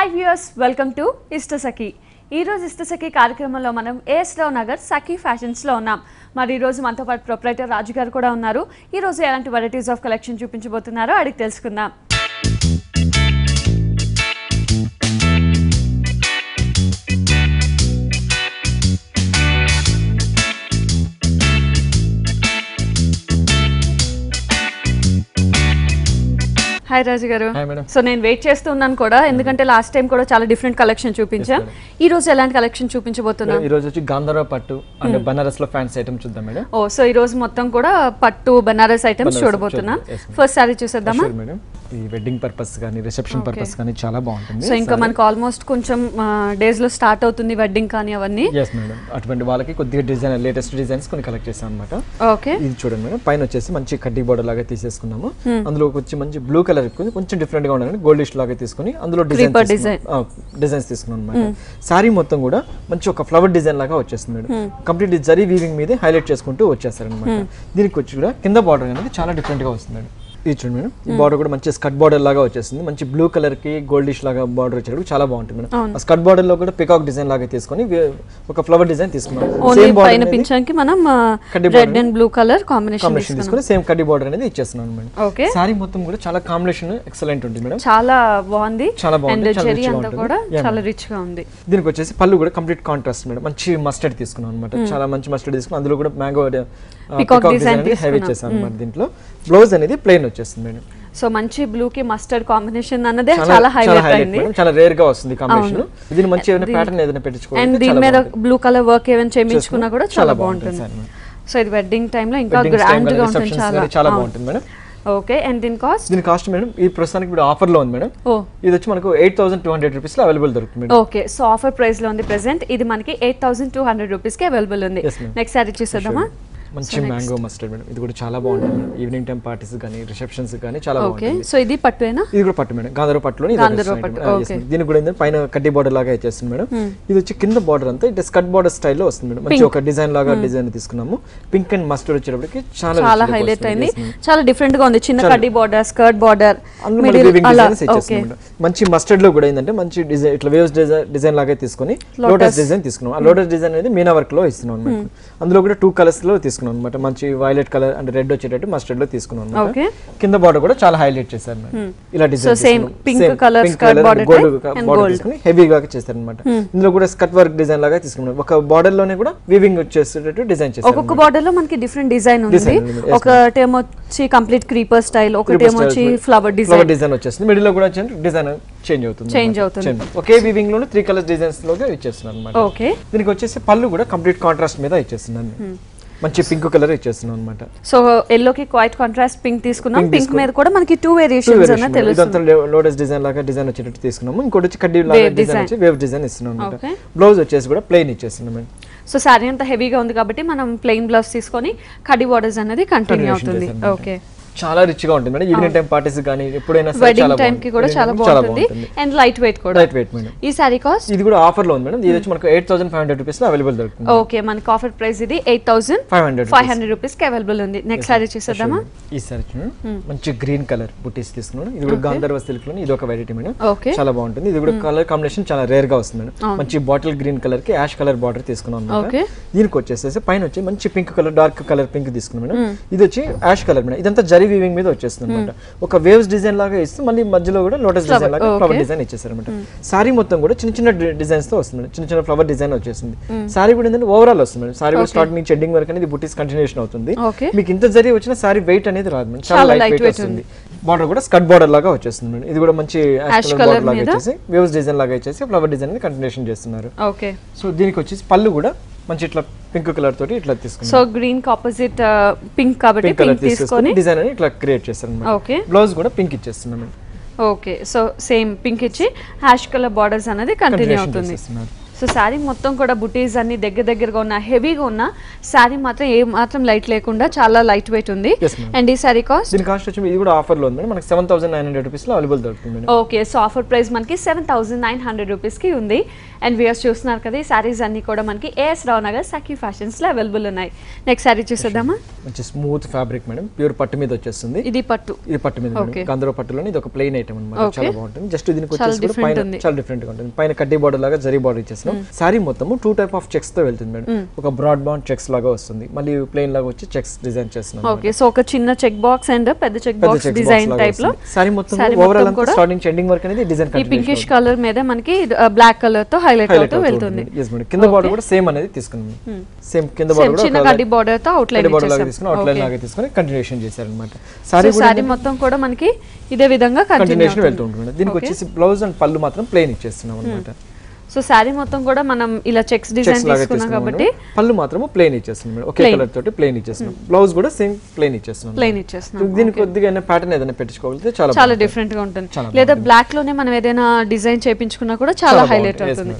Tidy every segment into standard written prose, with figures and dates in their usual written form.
Hi viewers, welcome to Ishtasakhi. ఈరోజు ఇష్టసఖి కార్యక్రమంలో మనం ఏఎస్ రావు నగర్ సఖి ఫ్యాషన్స్లో ఉన్నాం. మరి ఈరోజు మనతో పాటు ప్రొప్రైటర్ రాజు గారు కూడా ఉన్నారు. ఈరోజు ఎలాంటి వెరైటీస్ ఆఫ్ కలెక్షన్ చూపించబోతున్నారో అడిగి తెలుసుకుందాం. హాయ్ రాజు గారు. సో నేను వెయిట్ చేస్తున్నాను కూడా, ఎందుకంటే లాస్ట్ టైం కూడా చాలా డిఫరెంట్ కలెక్షన్ చూపించాం. ఈ రోజు ఎలాంటి కలెక్షన్ చూపించబోతున్నాం? ఈ రోజు వచ్చి గాంధర్వ పట్టు అండ్ బనారస్ లో ఫ్యాన్సీ ఐటమ్ చూద్దాం మేడం. ఓ, సో ఈ రోజు మొత్తం కూడా పట్టు బనారస్ ఐటమ్స్ చూడబోతున్నాం. ఫస్ట్ సారీ చూసేద్దామా మేడం? ఈ వెడ్డింగ్ పర్పస్ గానీ రిసెప్షన్ పర్పస్ గానీ చాలా బాగుంటుంది. సో ఇంకా మనకు ఆల్మోస్ట్ కొంచెం డేస్ లో స్టార్ట్ అవుతుంది వెడ్డింగ్ కానీ అవన్నీ. yes మేడం, అటువంటి వాళ్ళకి కొద్దిగా డిజైన్ లేటెస్ట్ డిజైన్స్ కొన్ని కలెక్ట్ చేసాం అన్నమాట. ఓకే, ఇది చూడండి మేడం. పైన వచ్చేసి మంచి కడ్డీ బోర్డర్ లాగా తీసేసుకున్నాము. అందులో వచ్చి మంచి బ్లూ కలర్ కొంచెం డిఫరెంట్ గా ఉండాలని గోల్డిష్ లాగా తీసుకుని అందులో డిజైన్స్ తీసుకున్నాం అనమాట. సారీ మొత్తం కూడా మంచి ఒక ఫ్లవర్ డిజైన్ లాగా వచ్చేస్తుంది మేడం. కంప్లీట్ జరీ వీవింగ్ మీద హైలైట్ చేసుకుంటూ వచ్చేస్తారు అనమాట. దీనికి వచ్చి కూడా కింద బార్డర్ అనేది చాలా డిఫరెంట్ గా వస్తుంది మేడం. ఇది చూడండి మేడం, ఈ బార్డర్ కూడా మంచి స్కట్ బార్డర్ లాగా వచ్చేస్తుంది. మంచి బ్లూ కలర్ కి గోల్డిష్ లాగా బార్డర్ వచ్చేటప్పుడు చాలా బాగుంటుంది మేడం. ఆ స్కట్ బార్డర్ లో కూడా పికాక్ డిజైన్ లాగా తీసుకొని ఒక ఫ్లవర్ డిజైన్ తీసుకున్నాం. సేమ్ పైన పింఛానికి మనం red and blue colour combination తీసుకొని సేమ్ కడ్డీ బార్డర్ అనేది ఇచ్చేస్తున్నాం మేడం. ఓకే, సారీ మొత్తం కూడా చాలా కాంబినేషన్ ఎక్సలెంట్ ఉంటుంది మేడం. చాలా బాగుంది, చాలా బాగుంది. జరీ అంతా కూడా చాలా రిచ్ గా ఉంది. దీనికి వచ్చేసి పళ్ళు కూడా కంప్లీట్ కాంట్రాస్ట్ మేడం. మంచి మస్టర్డ్ తీసుకున్నాం అనమాట. చాలా మంచి మస్టర్డ్ తీసుకున్నాం. అందులో కూడా మ్యాంగో పికాక్ డిజైన్ హెవీ చేసాం అనమాట. దీంట్లో బ్లౌజ్ అనేది ప్లెయిన్ వచ్చేస్తుంది మేడం. సో మంచి బ్లూ కి మస్టర్డ్ కాంబినేషన్ అన్నదే చాలా హైలైట్ అయింది. చాలా రేర్ గా వస్తుంది కాంబినేషన్. దీని మంచి ఏమైనా ప్యాటర్న్ ఏదైనా పెట్టించుకోవాలి అండ్ దీని మీద బ్లూ కలర్ వర్క్ ఏమైనా చేయించుకున్నా కూడా చాలా బాగుంటుంది. సో ఇది వెడ్డింగ్ టైం లో ఇంకా గ్రాండ్ గా ఉంటుంది. చాలా బాగుంటుంది మేడం. ఓకే, అండ్ దీని కాస్ట్ మేడం ఈ ప్రస్తుతానికి ఇప్పుడు ఆఫర్ లో ఉంది మేడం. ఇది వచ్చి మనకు 8200 రూపీస్ లో అవైలబుల్ దొరుకుతుంది madam. Okay, so offer price లో ఉంది ప్రెసెంట్. ఇది మనకి 8200 రూపీస్ కి అవైలబుల్ ఉంది. నెక్స్ట్ సారీ చూసేద్దామా? మంచి మ్యాంగో మస్టర్డ్ మేడం. ఇది కూడా చాలా బాగుంటుంది మేడం. ఈవినింగ్ టైం పార్టీస్ గానీ రిసెప్షన్స్ గానీ చాలా బాగుంటుంది. సో ఇది పట్టువేనా? ఇది కూడా పట్టు మేడం. గాంధర్వ పట్టులోని దీనికి కూడా ఏంటంటే పైన కడ్డీ బార్డర్ లాగా ఇచ్చేస్తుంది మేడం. ఇది వచ్చి కింద బార్డర్ అంతా ఇట్ స్కట్ బార్డర్ స్టైల్లో వస్తుంది మేడం. మంచి ఒక డిజైన్ లాగా డిజైన్ తీసుకున్నాము. పింక్ అండ్ మస్టర్డ్ వచ్చేటప్పటికి చాలా హైలైట్ అయింది. చాలా డిఫరెంట్ గా ఉంది. చిన్న కడ్డీ బార్డర్, స్కర్ట్ బార్డర్, మంచి మస్టర్డ్ లో కూడా ఏంటంటే మంచి డిజైన్ ఇట్లా వేవ్స్ డిజైన్ లాగా తీసుకుని లోటస్ డిజైన్ తీసుకున్నాం. ఆ లోటస్ డిజైన్ అనేది మీనా వర్క్ లో ఇస్తున్నాం అనమాట. అందులో కూడా 2 కలర్స్ లో తీసుకున్నాం అనమాట. మంచి వైలెట్ కలర్ అండ్ రెడ్ వచ్చేటట్టు మస్టర్డ్ లో తీసుకున్నాం అనమాట. కింద బార్డర్ కూడా చాలా హైలైట్ చేశారు మేడం. ఇలా design pink colour skirt border border తీసుకుని హెవీగా చేశారు అనమాట. ఇందులో కూడా స్కర్ట్ వర్క్ డిజైన్ లాగా తీసుకున్నాం. ఒక బార్డర్ లోనే కూడా వీవింగ్ వచ్చేటట్టు డిజైన్ చేశారు. ఒక్కొక్క బార్డర్ లో మనకి డిఫరెంట్ డిజైన్ ఉంది. ఒకటేమో వచ్చి కంప్లీట్ క్రీపర్ స్టైల్, ఒకటేమో వచ్చి ఫ్లవర్ డిజైన్ వచ్చేస్తుంది. మిడిల్ లో కూడా డిజైన్ చేంజ్ అవుతుంది. ఒకే వీవింగ్ లోనే 3 కలర్ డిజైన్స్ లోగా ఇచ్చేస్తున్నాం అన్నమాట. ఓకే, దీనికి వచ్చేసి పళ్ళు కూడా కంప్లీట్ కాంట్రాస్ట్ మీద ఇచ్చేస్తున్నాను. మంచి పింక్ కలర్ ఇచ్చేస్తున్నాం అన్నమాట. సో ఎల్లో కి క్వైట్ కాంట్రాస్ట్ పింక్ తీసుకున్నాం. పింక్ మీద కూడా మనకి 2 వేరియేషన్స్ అన్న తెలుసు. ఇదంతా లోటస్ డిజైన్ లాగా డిజైన్ వచ్చేటట్టు తీసుకున్నాము. ఇంకోటి వచ్చి కడ్డీ లాగా డిజైన్ వచ్చి వేవ్ డిజైన్ ఇస్తున్నాం అన్నమాట. బ్లౌజ్ వచ్చేసి కూడా ప్లెయిన్ ఇచ్చేస్తున్నాం. సో సారీ అంతా హెవీగా ఉంది కాబట్టి మనం ప్లెయిన్ బ్లౌజ్ తీసుకొని కడ్డీ బార్డర్స్ అనేది కంటిన్యూ అవుతుంది. ఓకే, చాలా రిచ్ గా ఉంటుంది మేడం. ఈవినింగ్ టైం పార్టీస్ గానీ ఎప్పుడైనా వెడ్డింగ్ టైం కి కూడా చాలా బాగుంటుంది. అండ్ లైట్ వెయిట్ కూడా. Light weight madam. ఈ సారీ కాస్ట్ ఇది కూడా ఆఫర్ లో ఉంది మేడం. ఇది వచ్చి మనకు 8500 రూపీస్ లో అవైలబుల్ దొరుకుతుంది. ఓకే, మనకి ఆఫర్ ప్రైస్ ఇది 8500 రూపీస్ కి అవైలబుల్ ఉంది. నెక్స్ట్ సారీ చూసేద్దామా? ఈ సారీ మంచి గ్రీన్ కలర్ బుటీస్ తీసుకున్నాను. ఇది కూడా గాంధర్వ సిల్క్ లో ఇది ఒక వెరైటీ మేడం. చాలా బాగుంటుంది. ఇది కూడా కలర్ కాంబినేషన్ చాలా రేర్ గా వస్తుంది మేడం. మంచి బాటిల్ గ్రీన్ కలర్ కి యాష్ కలర్ బార్డర్ తీసుకున్నాం అన్నమాట. దీనికి వచ్చేసి పైన వచ్చి మంచి pink colour dark colour pink తీసుకున్నాం మేడం. ఇది వచ్చి యాష్ కలర్ మేడం. ఇదంతా జరీ వీవింగ్ మీద వచ్చేస్తుంది. ఒక వేవ్స్ డిజైన్ లాగా ఇస్తూ మళ్ళీ మధ్యలో కూడా లోటస్ డిజైన్ లాగా ఫ్లవర్ డిజైన్ ఇచ్చేసారు అనమాట. సారీ మొత్తం కూడా చిన్న చిన్న డిజైన్స్ తో వస్తుంది. చిన్న చిన్న ఫ్లవర్ డిజైన్ వచ్చేసింది. సారీ కూడా ఏంటంటే ఓవరాల్ వస్తుంది. సారీ కూడా స్టార్టింగ్ నుంచి ఎండింగ్ వరకు అనేది బుటీస్ కంటిన్యూషన్ అవుతుంది. మీకు ఇంత జరీ వచ్చిన సారీ వెయిట్ అనేది రాదు మేడం. చాలా లైట్ వెయిట్ వస్తుంది. బార్డర్ కూడా స్కర్ట్ బార్డర్ లాగా వచ్చేస్తుంది మేడం. ఇది కూడా మంచి యాష్ కలర్ లాగా వచ్చేసి వేవ్స్ డిజైన్ లాగా ఇచ్చేసి ఫ్లవర్ డిజైన్ అనేది కంటిన్యూషన్ చేస్తున్నారు. ఓకే, సో దీనికి వచ్చేసి పళ్ళు కూడా మంచి ఇట్లా పింక్ కలర్ తోటి ఇట్లా తీసుకున్నాం. సో గ్రీన్ కి ఆపోజిట్ పింక్ కాబట్టి పింక్ తీసుకొని డిజైన్ అని ఇట్లా క్రియేట్ చేశారు అన్నమాట. ఓకే, బ్లౌజ్ కూడా పింక్ ఇచ్చేస్తున్నాం madam. Okay, so same pink ఇచ్చి హ్యాష్ కలర్ బార్డర్స్ అనేది కంటిన్యూ అవుతుంది. సో శారీ మొత్తం కూడా బుటీస్ అన్ని దగ్గరగా ఉన్న హెవీగా ఉన్న శారీ మాత్రం ఏ మాత్రం లైట్ లేకుండా చాలా లైట్ వెయిట్ ఉంది. అండ్ ఈ శారీ కాస్ట్ దీని కాస్ట్ వచ్చి ఇది కూడా ఆఫర్ లో ఉంది మేడం, మనకి 7900 రూపీస్ లో అవైలబుల్ దొరుకుతుంది madam. Okay, so offer price మనకి 7900 రూపీస్ కి ఉంది. అండ్ వ్యూయర్స్ చూస్తున్నారు కదా ఈ శారీస్ అన్ని కూడా మనకి ఏఎస్ రావు నగర్ సఖీ ఫ్యాషన్స్ లో అవైలబుల్ ఉన్నాయి. నెక్స్ట్ శారీ చూసేద్దామా. మంచి స్మూత్ ఫ్యాబ్రిక్ మేడం, ప్యూర్ పట్టు మీద వచ్చేస్తుంది. ఇది పట్టు మీద గంధర్వ పట్టులోని ఇది ఒక ప్లెయిన్ ఐటమ్ అన్నమాట, చాలా బాగుంటుంది. జస్ట్ దీనికి వచ్చేసి పైన చాలా డిఫరెంట్ గా ఉంటుంది, పైన కడ్డీ బార్డర్ లాగా జరీ బార్డర్ ఇచ్చేస్తాం. శారీ మొత్తం 2 టైప్ ఆఫ్ చెక్స్ తో వెళ్తుంది మేడం. ఒక బ్రాడ్ బాండ్ చెక్స్ లాగా వస్తుంది, మళ్ళీ ప్లెయిన్ లాగా వచ్చి చెక్స్ డిజైన్ చేస్తున్నాం. ఓకే, సో ఒక చిన్న చెక్ బాక్స్ అండ్ పెద్ద చెక్ బాక్స్ డిజైన్ టైప్ లో శారీ మొత్తం ఓవరాల్ అంతా స్టార్టింగ్ ఎండింగ్ వరకు అనేది డిజైన్ ఈ పింకిష్ కలర్ మీద మనకి బ్లాక్ కలర్ తో హైలైట్ అవుతూ వెళ్తుంది. yes madam. కింద బార్డర్ కూడా సేమ్ అనేది తీసుకున్నాం, సేమ్ కింద బార్డర్ కూడా చిన్న కడ్డీ బార్డర్ తో అవుట్లైన్ తీసుకుని అవుట్లైన్ లాగా తీసుకొని కంటిన్యూషన్ చేశారన్నమాట. శారీ మొత్తం కూడా మనకి ఇదే విధంగా కంటిన్యూషన్ వెళ్తూ ఉంటుంది. దీనికి వచ్చేసి బ్లౌజ్ అండ్ పళ్ళు మాత్రం ప్లెయిన్ ఇచ్చేస్తున్నాం అన్నమాట. సో శారీ మొత్తం కూడా మనం ఇలా చెక్స్ డిజైన్ తీసుకున్నాం కాబట్టి పళ్ళు మాత్రం ప్లెయిన్ ఇచ్చేస్తున్నాం మేడం, ఒకే కలర్ తోటి ప్లెయిన్ ఇచ్చేస్తున్నాం. బ్లౌజ్ కూడా సేమ్ ప్లెయిన్ ఇచ్చేస్తున్నాం. దీనికి కొద్దిగా ప్యాటర్న్ ఏదైనా పెట్టుకోగలిగితే చాలా డిఫరెంట్ గా ఉంటుంది. లేదా బ్లాక్ లోనే మనం ఏదైనా డిజైన్ చేయించుకున్నా కూడా చాలా హైలైట్ అవుతుంది.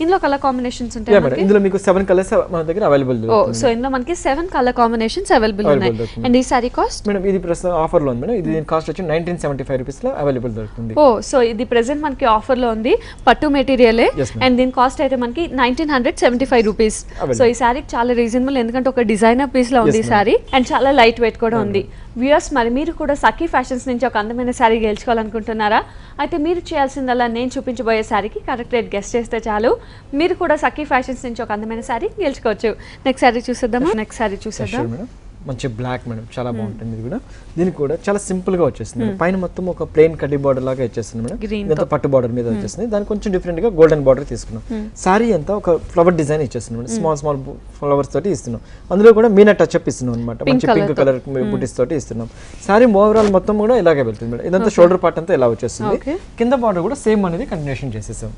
ఇందులో కలర్ కాంబినేషన్స్ ఉంటాయి. ఇందులో మీకు 7 కలర్స్ మన దగ్గర అవైలబుల్. సో ఇందులో మనకి 7 కలర్ కాంబినేషన్స్ అవైలబుల్ ఉన్నాయి. అండ్ ఈ సారీ కాస్ట్ మేడం ఇది ప్రస్తుతం ఆఫర్ లో ఉంది మేడం. ఇది దీని కాస్ట్ వచ్చి 1975 రూపీస్ లో అవైలబుల్ దొరుకుతుంది. సో ఇది ప్రెజెంట్ మనకి ఆఫర్ లో ఉంది, పట్టు మెటీరియల్. అండ్ దీని కాస్ట్ అయితే మనకి 1975 రూపీస్. సో ఈ సారీ చాలా రీజనబుల్, ఎందుకంటే ఒక డిజైనర్ పీస్ లో ఉంది ఈ సారీ అండ్ చాలా లైట్ వెయిట్ కూడా ఉంది. వ్యూయర్స్, మరి మీరు కూడా సఖీ ఫ్యాషన్స్ నుంచి ఒక అందమైన శారీ గెలుచుకోవాలనుకుంటున్నారా? అయితే మీరు చేయాల్సిందల్లా నేను చూపించబోయే శారీకి కరెక్ట్ రేట్ గెస్ట్ చేస్తే చాలు, మీరు కూడా సఖీ ఫ్యాషన్స్ నుంచి ఒక అందమైన శారీ గెలుచుకోవచ్చు. నెక్స్ట్ శారీ చూసేద్దాం. మంచి బ్లాక్ మేడం, చాలా బాగుంటుంది. ఇది కూడా దీనికి కూడా చాలా సింపుల్ గా వచ్చేస్తుంది. పైన మొత్తం ఒక ప్లెయిన్ కడ్డీ బార్డర్ లాగా వచ్చేస్తుంది మేడం, ఇదంతా పట్టు బార్డర్ మీద వచ్చేస్తుంది. దానికి కొంచెం డిఫరెంట్ గా గోల్డెన్ బార్డర్ తీసుకున్నాం. సారీ అంతా ఒక ఫ్లవర్ డిజైన్ ఇచ్చేస్తుంది మేడం, స్మాల్ ఫ్లవర్స్ తోటి ఇస్తున్నాం. అందులో కూడా మీనా టచ్ అప్ ఇస్తున్నాం అనమాట, మంచి పింక్ కలర్ బుటీస్ తోటి ఇస్తున్నాం. సారీ ఓవరాల్ మొత్తం కూడా ఇలాగే వెళ్తుంది మేడం. ఇదంతా షోల్డర్ పార్ట్ అంతా ఇలా వచ్చేస్తుంది. కింద బార్డర్ కూడా సేమ్ అనేది కంటిన్యూషన్ చేసేసాం,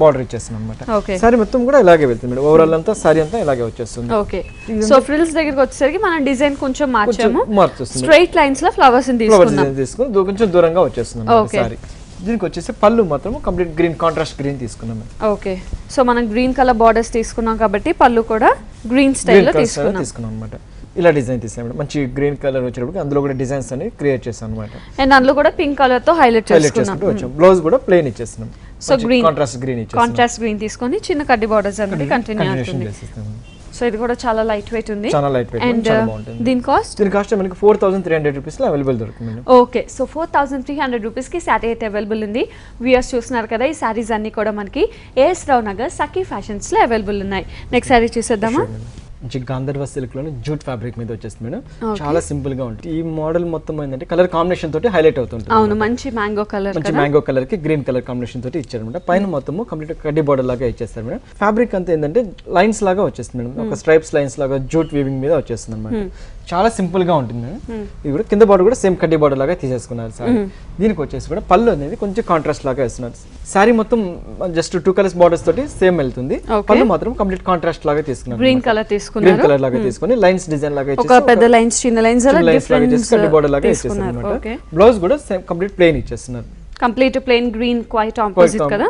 బార్డర్ ఇచ్చేస్తున్నాం అనమాట. సారీ మొత్తం కూడా ఇలాగే వెళ్తుంది మేడం. ఓవరాల్ అంతా సారీ అంతా ఇలాగే వచ్చేస్తుంది. సో ఫ్రిల్స్ దగ్గరికి వచ్చేసరికి మనం డిజైన్ కొంచెం మార్చాము, స్ట్రైట్ లైన్స్ లో ఫ్లవర్స్ తీసుకుని కొంచెం దూరంగా వచ్చేస్తుంది సారీ. దీనికి వచ్చేసి పళ్ళు మాత్రం కంప్లీట్ గ్రీన్ కాంట్రాస్ట్ గ్రీన్ తీసుకున్నాం. ఓకే, సో మనం గ్రీన్ కలర్ బార్డర్స్ తీసుకున్నాం కాబట్టి పళ్ళు కూడా గ్రీన్ స్టైల్ లో తీసుకున్నాం అనమాట. ఇలా డిజైన్ తీసాం, మంచి గ్రీన్ కలర్ వచ్చేటప్పుడు అందులో కూడా డిజైన్స్ అన్ని క్రియేట్ చేసాం అనమాట. అండ్ అందులో కూడా పింక్ కలర్ తో హైలైట్ చేసుకున్నాం. బ్లౌజ్ కూడా ప్లెయిన్ ఇచ్చేస్తున్నాం. సో గ్రీన్ కాంట్రాస్ట్ గ్రీన్ తీసుకొని చిన్న కడ్డీ బార్డర్స్ అనేది కంటిన్యూ చేస్తాం. సో ఇది కూడా చాలా లైట్ వెయిట్ ఉంది. అండ్ దీని కాస్ట్ మనకి 4300 రూపీస్ లో అవైలబుల్ దొరుకుతుంది. ఓకే, సో 4300 రూపీస్ కి శారీ అయితే అవైలబుల్ ఉంది. వ్యూయర్స్ చూస్తున్నారు కదా, ఈ శారీస్ అన్ని కూడా మనకి ఏఎస్ రావు నగర్ సఖీ ఫ్యాషన్స్ లో అవైలబుల్ ఉన్నాయి. నెక్స్ట్ శారీ చూసేద్దామా. మంచి గాంధర్వ సిల్క్ లోని జూట్ ఫ్యాబ్రిక్ మీద వచ్చేస్తుంది మేడం, చాలా సింపుల్ గా ఉంటుంది. ఈ మోడల్ మొత్తం ఏంటంటే కలర్ కాంబినేషన్ తోటి హైలైట్ అవుతుంది. అవును, మంచి మ్యాంగో కలర్ కి గ్రీన్ కలర్ కాంబినేషన్ తోటి ఇచ్చారు మేడం. పైన మొత్తం కంప్లీట్ కడ్డీ బార్డర్ లాగా ఇచ్చేస్తారు మేడం. ఫ్యాబ్రిక్ అంతా ఏంటంటే లైన్స్ లాగా వచ్చేస్తుంది మేడం, ఒక స్ట్రైప్స్ లైన్స్ లాగా జూట్ వీవింగ్ మీద వచ్చేస్తుంది అనమాట. చాలా సింపుల్ గా ఉంటుంది మేడం. ఇది కూడా కింద బార్డర్ కూడా సేమ్ కడ్డీ బార్డర్ లాగా తీసేసుకున్నారు సారీ. దీనికి వచ్చేసి కూడా పళ్ళు అనేది కొంచెం కాంట్రాస్ట్ లాగా వేస్తున్నారు. సారీ మొత్తం జస్ట్ 2 కలర్స్ బార్డర్స్ తోటి సేమ్ వెళ్తుంది. పళ్ళు మాత్రం కంప్లీట్ కాంట్రాస్ట్ లాగా తీసుకున్నారు, గ్రీన్ కలర్ లాగా తీసుకొని లైన్స్ డిజైన్ లాగా ఒక పెద్ద లైన్స్ చిన్న లైన్స్ కడ్డీ బార్డర్ లాగా ఇచ్చేస్తారు అన్నమాట. బ్లౌజ్ కూడా సేమ్ కంప్లీట్ ప్లెయిన్ ఇచ్చేస్తున్నారు. Complete plain green quite opposite కదా,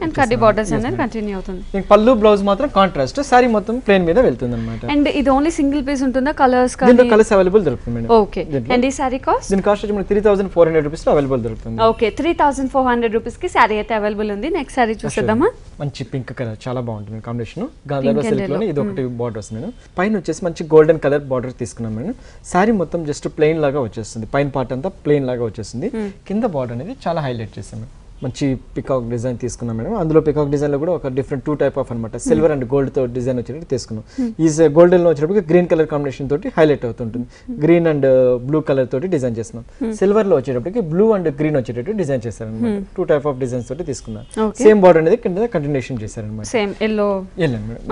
అండ్ కడ్డీ బార్డర్స్ అనేది కంటిన్యూ అవుతుంది. పళ్ళు బ్లౌజ్ మాత్రం కాంట్రాస్ట్, సారీ మొత్తం ప్లెయిన్ మీద వెళ్తుంది అన్నమాట. అండ్ ఇది ఓన్లీ సింగిల్ పీస్ ఉంటుందా? కలర్స్ కానీ కలర్స్ అవైలబుల్ దొరుకుతుంది మేడం. ఓకే, అండ్ ఈ సారీ కాస్ట్ దీని కాస్ట్ వచ్చి మనకి 3400 రూపీస్ లో అవైలబుల్ దొరుకుతుంది. ఓకే, 3400 రూపీస్ కి సారీ అయితే అవైలబుల్ ఉంది. నెక్స్ట్ సారీ చూసేద్దామా. మంచి పింక్ కలర్ చాలా బాగుంటుంది కాంబినేషన్. గాంధర్వ సిల్క్ లోనే ఇది ఒకటి బార్డర్ వస్తుంది మేడం. పైన వచ్చేసి మంచి గోల్డెన్ కలర్ బార్డర్ తీసుకున్నాం మేడం. సారీ మొత్తం జస్ట్ ప్లెయిన్ లాగా వచ్చేస్తుంది, పైన పార్ట్ అంతా ప్లెయిన్ లాగా వచ్చేస్తుంది. కింద బార్డర్ అనేది చాలా హైలైట్ చేసాం. మంచి పికాక్ డిజైన్ తీసుకున్నాం మేడం. అందులో పికాక్ డిజైన్ లో కూడా ఒక డిఫరెంట్ 2 టైప్ ఆఫ్ అనమాట, సిల్వర్ అండ్ గోల్డ్ తో డిజైన్ వచ్చేటట్టు తీసుకున్నాం. ఈ గోల్డెన్ లో వచ్చేటప్పుడు గ్రీన్ కలర్ కాంబినేషన్ తోటి హైలైట్ అవుతుంటుంది. గ్రీన్ అండ్ బ్లూ కలర్ తోటి డిజైన్ చేస్తున్నాం. సిల్వర్ లో వచ్చేటప్పటికి బ్లూ అండ్ గ్రీన్ వచ్చేటట్టు డిజైన్ చేశారు అనమాట. 2 టైప్ ఆఫ్ డిజైన్స్ తోటి తీసుకున్నాం. సేమ్ బార్డర్ అనేది కింద కంటిన్యూషన్ చేశారు అనమాట. సేమ్ ఎల్లో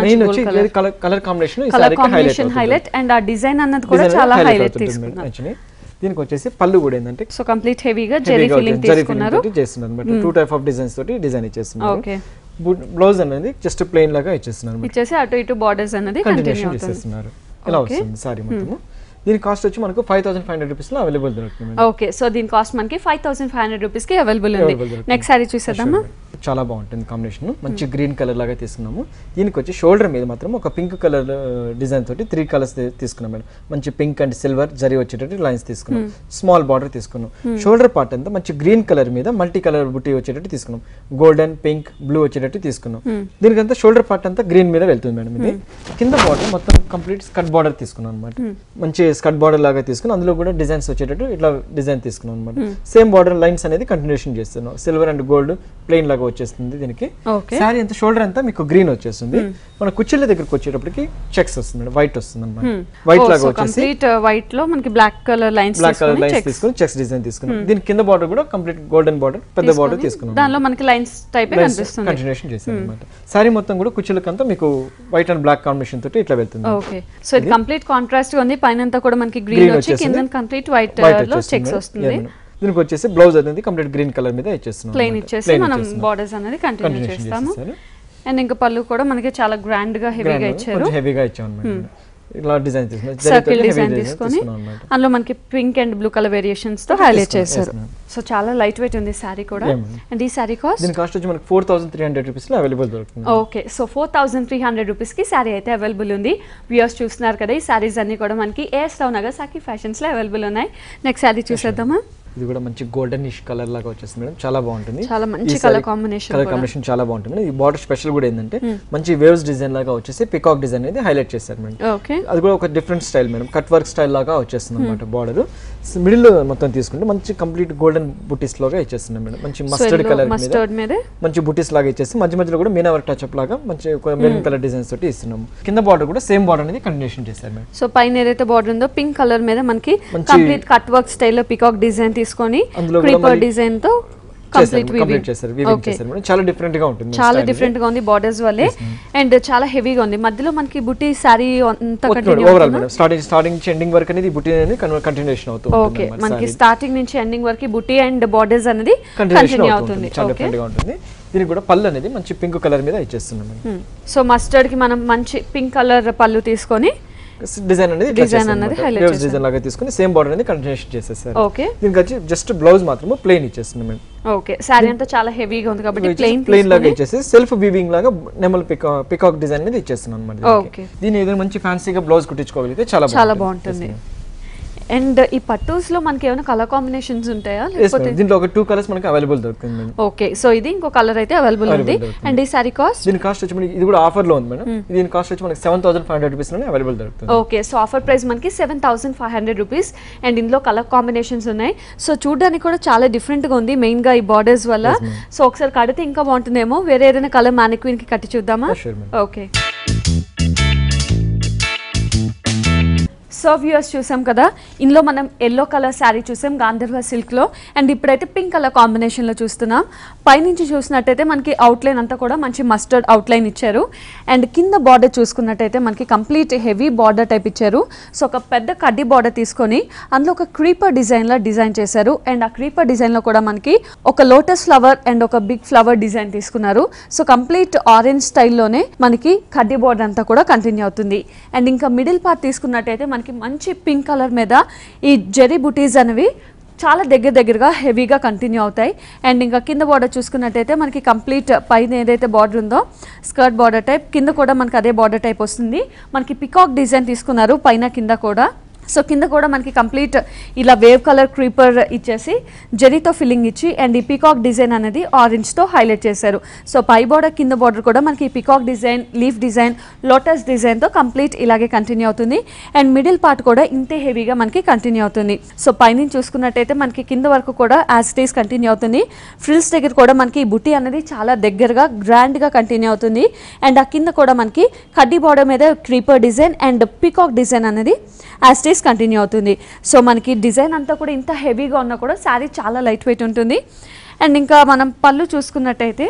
మెయిన్ వచ్చి కలర్ కాంబినేషన్ ఈ సారీకి హైలైట్ అండ్ ఆ డిజైన్ అన్నది కూడా చాలా హైలైట్ తీసుకున్నాం. దీనికి వచ్చేసి పళ్ళు కూడా ఏంటంటే సో కంప్లీట్ హెవీగా జరీ ఫిల్లింగ్ తీసుకున్నారు. చేస్తున్నారు అన్నమాట. 2 టైప్ ఆఫ్ డిజైన్స్ తోటి డిజైన్ ఇచ్చేస్తున్నారు. ఓకే, బ్లౌజ్ అనేది జస్ట్ ప్లెయిన్ లాగా ఇచ్చేస్తున్నారు, ఇచ్చేసి అటు ఇటు బార్డర్స్ అనేది కంటిన్యూ చేస్తున్నారు. ఇలా వస్తుంది సారీ మొత్తం. దీని కాస్ట్ వచ్చి మనకు 5500 రూపీస్ లో అవైలబుల్ దొరుకుతుంది. ఓకే, సో దీని కాస్ట్ మనకి 5500 రూపీస్ కి అవైలబుల్ ఉంది. నెక్స్ట్ సారీ చూసేద్దామా. చాలా బాగుంటుంది కాంబినేషన్. మంచి గ్రీన్ కలర్ లాగా తీసుకున్నాము. దీనికి వచ్చి షోల్డర్ మీద మాత్రం ఒక పింక్ కలర్ డిజైన్ తోటి 3 కలర్స్ తీసుకున్నాం మేడం. మంచి పింక్ అండ్ సిల్వర్ జరీ వచ్చేటట్టు లైన్స్ తీసుకున్నాం. స్మాల్ బార్డర్ తీసుకున్నాం. షోల్డర్ పార్ట్ అంతా మంచి గ్రీన్ కలర్ మీద మల్టీ కలర్ బుట్టి వచ్చేటట్టు తీసుకున్నాం. గోల్డెన్, పింక్, బ్లూ వచ్చేటట్టు తీసుకున్నాం. దీనికంతా షోల్డర్ పార్ట్ అంతా గ్రీన్ మీద వెళ్తుంది మేడం. ఇది కింద బార్డర్ మొత్తం కంప్లీట్ స్కర్ట్ బార్డర్ తీసుకున్నాం అనమాట. మంచి స్కర్ట్ బార్డర్ లాగా తీసుకుని అందులో కూడా డిజైన్స్ వచ్చేటట్టు ఇట్లా డిజైన్ తీసుకున్నాం అనమాట. సేమ్ బార్డర్ లైన్స్ అనేది కంటిన్యూషన్ చేస్తున్నాం. సిల్వర్ అండ్ గోల్డ్ ప్లెయిన్ లాగా వచ్చేస్తుంది. దీనికి శారీ అంతా షోల్డర్ అంతా మీకు గ్రీన్ వచ్చేస్తుంది. మన కుచ్చిళ్ళ దగ్గరకు వచ్చేటప్పటికి చెక్స్ వస్తుంది, వైట్ వస్తుంది అనమాట. వైట్ లాగా వచ్చేసి వైట్ లో మనకి బ్లాక్ కలర్ లైన్స్ తీసుకుని చెక్స్ డిజైన్ తీసుకున్నాం. దీని కింద బార్డర్ కూడా కంప్లీట్ గోల్డెన్ బార్డర్, పెద్ద బార్డర్ తీసుకున్నాం. దానిలో మనకి లైన్స్ టైప్ కనిపిస్తుంది. కంటిన్యూషన్ చేశాం అనమాట. శారీ మొత్తం కూడా కుచ్చిళ్ళకంతా మీకు వైట్ అండ్ బ్లాక్ కాంబినేషన్ తోటి ఇట్లా వెళ్తుంది. ఓకే, సో ఇది కంప్లీట్ కాంట్రాస్ట్ ఉంది. పైన అంతా కూడా మనకి గ్రీన్ వచ్చి కింద కంప్లీట్ వైట్ లో చెక్స్ వస్తుంది. దీనికి వచ్చేసి బ్లౌజ్ అనేది కంప్లీట్ గ్రీన్ కలర్ మీద ఇచ్చేస్తున్నాం. ప్లెయిన్ ఇచ్చేసి మనం బోర్డర్స్ అనేది కంటిన్యూ చేస్తాము. అండ్ ఇంకా పళ్ళు కూడా మనకి చాలా గ్రాండ్ గా హెవీగా ఇచ్చారు. హెవీగా ఇచ్చాం అన్నమాట. ఇలా డిజైన్ సర్కిల్ డిజైన్ తీసుకొని అందులో మనకి pink and blue colour variations తో హైలైట్ చేశారు. సో చాలా లైట్ వెయిట్ ఉంది సారీ కూడా. అండ్ ఈ సారీ కాస్ట్ దీని కాస్ట్ వచ్చి మనకి 4300 రూపీస్ లో అవైలబుల్ దొరుకుతుంది. ఓకే, సో 4300 రూపీస్ కి సారీ అయితే అవైలబుల్ ఉంది. వ్యూయర్స్ చూస్తున్నారు కదా, ఈ సారీస్ అన్ని కూడా మనకి ఏఎస్ రావు నగర్ సాకి ఫ్యాషన్స్ లో అవైలబుల్ ఉన్నాయి. నెక్స్ట్ సారీ చూసేద్దామా. ఇది కూడా మంచి గోల్డెనిష్ కలర్ లాగా వచ్చేస్తుంది మేడం. చాలా బాగుంటుంది. చాలా మంచి కలర్ కాంబినేషన్ చాలా బాగుంటుంది. ఈ బార్డర్ స్పెషల్ కూడా ఏంటంటే మంచి వేవ్స్ డిజైన్ లాగా వచ్చేసి పికాక్ డిజైన్ అనేది హైలైట్ చేశారు మేడం. అది కూడా ఒక different style madam. Cut work style లాగా వచ్చేస్తుంది అనమాట. బార్డర్ మిడిల్ లో మొత్తం తీసుకుంటే మంచి కంప్లీట్ గోల్డెన్ బుటీస్ లాగా ఇచ్చేస్తున్నాం మేడం. మంచి మస్టర్డ్ కలర్ మీద మంచి బుటీస్ లాగా ఇచ్చేసి మధ్య మధ్యలో కూడా మీనా వర్క్ టచ్ అప్ లాగా మంచి మెరూన్ కలర్ డిజైన్స్ తోటి ఇస్తున్నాము. కింద బార్డర్ కూడా సేమ్ బార్డర్ అనేది కంటిన్యూషన్ చేశారు మేడం. సో పైన ఏదైతే బార్డర్ ఉందో పింక్ కలర్ మీద మనకి కంప్లీట్ కట్ వర్క్ స్టైల్ లో పికాక్ డిజైన్ తీసుకొని క్రీపర్ డిజైన్ తో కంప్లీట్ చేశారు. చాలా డిఫరెంట్ గా ఉంటుంది. చాలా డిఫరెంట్ గా ఉంది బోర్డర్స్ వల్లే. అండ్ చాలా హెవీగా ఉంది. మధ్యలో మనకి బుటీ సారీ అంతా కంటిన్యూ ఓవరాల్ మేడం. స్టార్టింగ్ నుంచి ఎండింగ్ వరకు అనేది బుటీ అనేది కంటిన్యూషన్ అవుతుంది. ఓకే, మనకి స్టార్టింగ్ నుంచి ఎండింగ్ వరకు బుటీ అండ్ బోర్డర్స్ అనేది కంటిన్యూ అవుతుంది. చాలా డిఫరెంట్ గా ఉంటుంది. దీనికి కూడా పళ్ళు అనేది మంచి పింక్ కలర్ మీద ఇచ్చేస్తున్నాం. సో మస్టర్డ్ కి మనం మంచి పింక్ కలర్ పళ్ళు తీసుకొని డిజైన్ అనేది హైలైట్ డిజైన్ లాగా తీసుకొని సేమ్ బార్డర్ అనేది కంటిన్యూషన్ చేసేసారు. ఓకే, దీనికి వచ్చి జస్ట్ బ్లౌజ్ మాత్రమే ప్లెయిన్ ఇచ్చేస్తున్నాం మేడం. ఓకే, సారీ అంతా చాలా హెవీగా ఉంది కాబట్టి ప్లెయిన్ లాగా ఇచ్చేసి సెల్ఫ్ వీవింగ్ లాగా నెమల్ పికాక్ డిజైన్ అనేది ఇచ్చేస్తున్నాం అన్నమాట. ఓకే, దీని ఏదైనా మంచి ఫ్యాన్సీగా బ్లౌజ్ కుట్టించుకోగలిగితే చాలా బాగుంటుంది. అండ్ ఈ పట్టూస్ లో మనకి ఏమైనా కలర్ కాంబినేషన్స్ ఉంటాయా? లేకపోతే దీంట్లో ఒక 2 కలర్స్ మనకి అవైలబుల్ దొరుకుతుంది. ఓకే, సో ఇది ఇంకో కలర్ అయితే అవైలబుల్ ఉంది. అండ్ ఈ సారీ కాస్ట్ దీని కాస్ట్ వచ్చి మనకి ఇది కూడా ఆఫర్ లో ఉంది మేడం. దీని కాస్ట్ వచ్చి మనకి 7500 రూపీస్ లోనే అవైలబుల్ దొరుకుతుంది. ఓకే, సో ఆఫర్ ప్రైస్ మనకి 7500 రూపీస్. అండ్ ఇందులో కలర్ కాంబినేషన్స్ ఉన్నాయి. సో చూడడానికి కూడా చాలా డిఫరెంట్ గా ఉంది, మెయిన్ గా ఈ బార్డర్స్ వల్ల. సో ఒకసారి కడితే ఇంకా బాగుంటుందేమో. వేరే ఏదైనా కలర్ మానిక్వీన్ కి కట్టి చూద్దామా? ఓకే, సో వ్యూయర్స్ చూసాం కదా, ఇందులో మనం ఎల్లో కలర్ శారీ చూసాం గాంధర్వ సిల్క్లో. అండ్ ఇప్పుడైతే పింక్ కలర్ కాంబినేషన్లో చూస్తున్నాం. పైనుంచి చూసినట్టయితే మనకి అవుట్లైన్ అంతా కూడా మంచి మస్టర్డ్ అవుట్లైన్ ఇచ్చారు. అండ్ కింద బార్డర్ చూసుకున్నట్టయితే మనకి కంప్లీట్ హెవీ బార్డర్ టైప్ ఇచ్చారు. సో ఒక పెద్ద కడ్డీ బార్డర్ తీసుకొని అందులో ఒక క్రీపర్ డిజైన్లో డిజైన్ చేశారు. అండ్ ఆ క్రీపర్ డిజైన్లో కూడా మనకి ఒక లోటస్ ఫ్లవర్ అండ్ ఒక బిగ్ ఫ్లవర్ డిజైన్ తీసుకున్నారు. సో కంప్లీట్ ఆరెంజ్ స్టైల్లోనే మనకి కడ్డీ బార్డర్ అంతా కూడా కంటిన్యూ అవుతుంది. అండ్ ఇంకా మిడిల్ పార్ట్ తీసుకున్నట్టయితే మనకి మంచి పింక్ కలర్ మీద ఈ జెరీ బుటీస్ అనేవి చాలా దగ్గరగా హెవీగా కంటిన్యూ అవుతాయి. అండ్ ఇంకా కింద బార్డర్ చూసుకున్నట్టయితే మనకి కంప్లీట్ పైన ఏదైతే బార్డర్ ఉందో స్కర్ట్ బార్డర్ టైప్, కింద కూడా మనకి అదే బార్డర్ టైప్ వస్తుంది. మనకి పికాక్ డిజైన్ తీసుకున్నారు పైన కింద కూడా. సో కింద కూడా మనకి కంప్లీట్ ఇలా వేవ్ కలర్ క్రీపర్ ఇచ్చేసి జెరీతో ఫిల్లింగ్ ఇచ్చి అండ్ ఈ పికాక్ డిజైన్ అనేది ఆరెంజ్తో హైలైట్ చేశారు. సో పై బార్డర్ కింద బార్డర్ కూడా మనకి peacock design, leaf design, lotus డిజైన్తో కంప్లీట్ ఇలాగే కంటిన్యూ అవుతుంది. అండ్ మిడిల్ పార్ట్ కూడా ఇంతే హెవీగా మనకి కంటిన్యూ అవుతుంది. సో పైనుంచి చూసుకున్నట్టయితే మనకి కింద వరకు కూడా యాజ్ ఇట్ ఈస్ కంటిన్యూ అవుతుంది. ఫ్రిల్స్ దగ్గర కూడా మనకి ఈ బుట్టి అనేది చాలా దగ్గరగా గ్రాండ్గా కంటిన్యూ అవుతుంది. అండ్ ఆ కింద కూడా మనకి కడ్డీ బార్డర్ మీద creeper design and peacock design అనేది యాజ్ ఇట్ ఈస్ కంటిన్యూ అవుతుంది. సో మనకి డిజైన్ అంతా కూడా ఇంత హెవీగా ఉన్నా కూడా శారీ చాలా లైట్ వెయిట్ ఉంటుంది. అండ్ ఇంకా మనం పళ్ళు చూసుకున్నట్టయితే